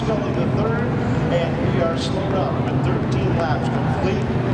Scully III, and we are slowed up with 13 laps complete.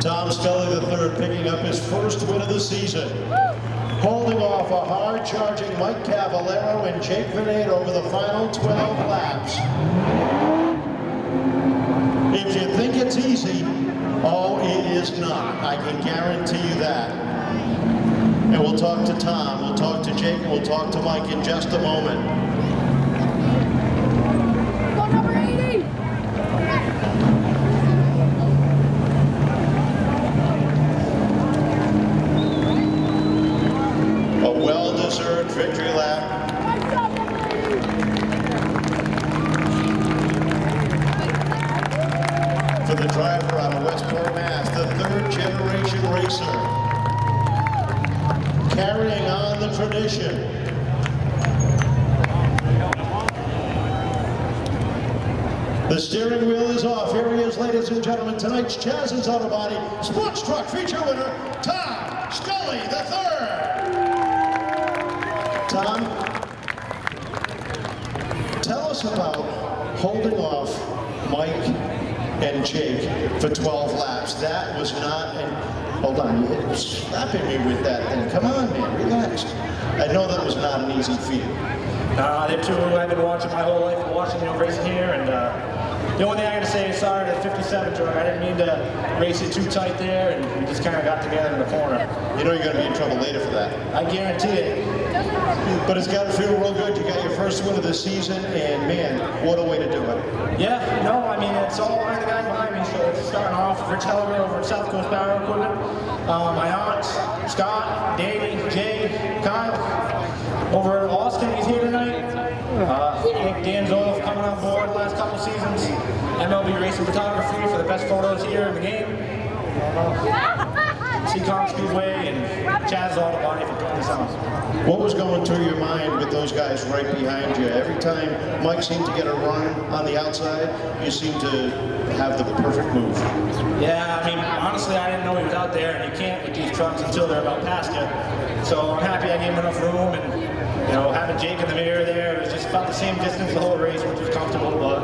Tom Scully III picking up his first win of the season, holding off a hard-charging Mike Cavallaro and Jake Vanada over the final 12 laps. If you think it's easy, oh, it is not. I can guarantee you that. And we'll talk to Tom, we'll talk to Jake, and we'll talk to Mike in just a moment. Go number 80! A well-deserved victory lap. For the driver out of Westport, Mass, the third-generation racer, carrying on the tradition. The steering wheel is off. Here he is, ladies and gentlemen, tonight's Chaz's Auto Body Sports Truck feature winner, Tom Scully III. Tom, tell us about holding off Mike and Jake for 12 laps. That was not an... Hold on, you're slapping me with that thing. Come on, man, relax. I know that was not an easy feat. Them two I've been watching my whole life, watching racing here, and the only thing I got to say is sorry to the 57 truck. I didn't mean to race it too tight there, and we just kind of got together in the corner. You know you're going to be in trouble later for that. I guarantee it. But it's got to feel real good. You got your first win of the season, and man, what a way to do it. Yeah, no, I mean, it's all behind the guys behind me, so it's starting off Rich Helliger over at South Coast Barrel Equipment, my aunts, Scott, Davey, Jay, Kyle, over at Austin, he's here tonight. Dan Zolf coming on board the last couple seasons. MLB Racing Photography for the best photos here in the game. Seekonk Speedway and Chaz's Auto Body for putting this on. What was going through your mind with those guys right behind you? Every time Mike seemed to get a run on the outside, you seemed to have the perfect move. Yeah, I mean, honestly, I didn't know he was out there, and you can't with these trucks until they're about past you. So I'm happy I gave him enough room, and you know, having Jake in the mirror there, it was just about the same distance the whole race, which was comfortable, but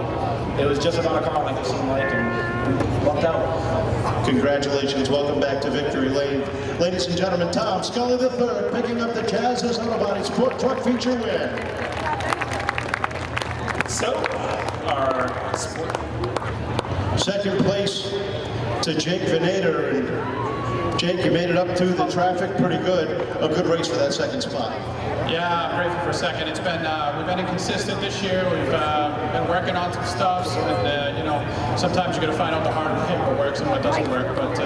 it was just about a car like it seemed like, and lucked out. Congratulations, welcome back to Victory Lane. Ladies and gentlemen, Tom Scully III picking up the Chaz's Auto Body Sport Truck feature win. So, our sport. Second place to Jake Vanada. And Jake, you made it up through the traffic pretty good. A good race for that second spot. Yeah, I'm grateful for second. It's been we've been inconsistent this year. We've been working on some stuff, and you know, sometimes you're gonna find out the hard what works and what doesn't work. But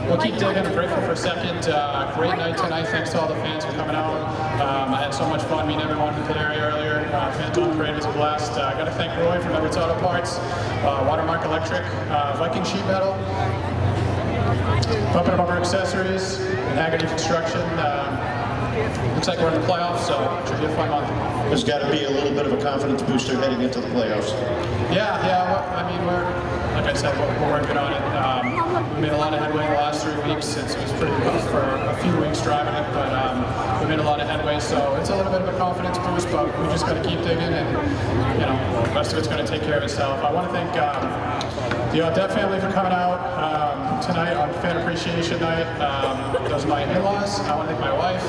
we'll keep digging. I'm grateful for second. Great night tonight. Thanks to all the fans for coming out. I had so much fun meeting everyone in the area earlier. Phantom Parade was a blast. I got to thank Roy from Edwards Auto Parts, Watermark Electric, Viking Sheet Metal, Bumper to Bumper Accessories, and Haggerty Construction. Looks like we're in the playoffs, so it should be a fun month. There's got to be a little bit of a confidence booster heading into the playoffs. Yeah. I mean, like I said, we're working on it. We made a lot of headway in the last 3 weeks since it was pretty rough for a few weeks driving it, but we made a lot of headway, so it's a little bit of a confidence boost, but we just got to keep digging, and you know, the rest of it's going to take care of itself. I want to thank the Audette family for coming out tonight on Fan Appreciation Night. Those are my in-laws. I want to thank my wife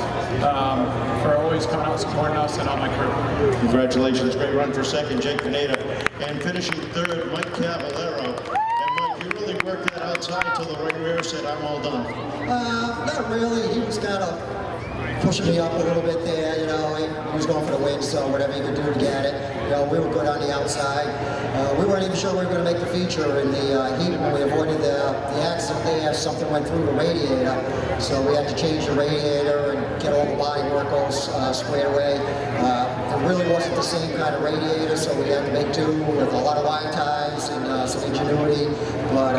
for always coming out and supporting us, and all my crew. Congratulations, great run for second, Jake Vanada. And finishing third, Mike Cavallaro. And Mike, you really worked that outside until the right rear said, I'm all done. Not really. He was kind of pushing me up a little bit there, you know. He was going for the win, so whatever he could do to get it. You know, we were good on the outside. We weren't even sure we were going to make the feature in the heat when we avoided the accident there. Something went through the radiator, so we had to change the radiator and get all the body work all squared away. It really wasn't the same kind of radiator, so we had to make do with a lot of wire ties and some ingenuity. But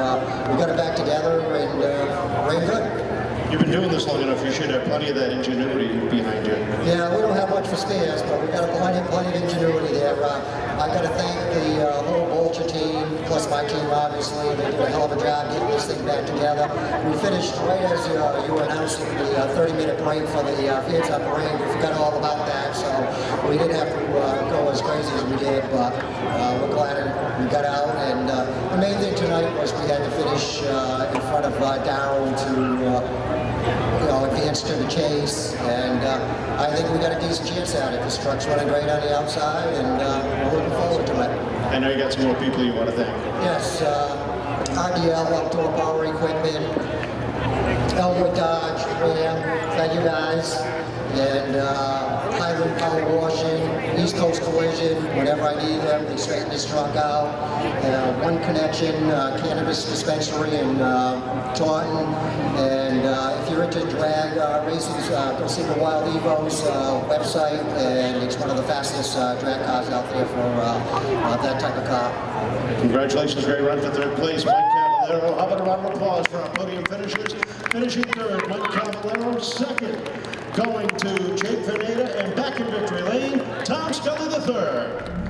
we got it back together and ran good. You've been doing this long enough, you should have plenty of that ingenuity behind you. Yeah, we don't have much for spares, but we've got plenty of ingenuity there. I got to thank the whole Vulture team, plus my team, obviously. They did a hell of a job getting this thing back together. We finished right as you were announcing the 30-minute break for the Phantom Parade. We forgot all about that, so we didn't have to go as crazy as we did, but we're glad we got out. And the main thing tonight was we had to finish in front of Darryl to advance to the chase, and I think we got a decent chance at it. This truck's running great on the outside, and we're looking forward to it. I know you got some more people you want to thank. Yes, RDL, Outdoor Power Equipment, Elwood Dodge, Ram, thank you guys. And Highland Power Washing, East Coast Collision, whenever I need them, they straighten this truck out. One Connection, Cannabis Dispensary in Taunton. And if you're into drag races, go see the Wild Evo's website, and it's one of the fastest drag cars out there for that type of car. Congratulations, great run for third place, Mike Cavallaro. How about a round of applause for our podium finishers? Finishing third, Mike Cavallaro. Second, going to Jake Vanada, and back in victory lane, Tom Scully III.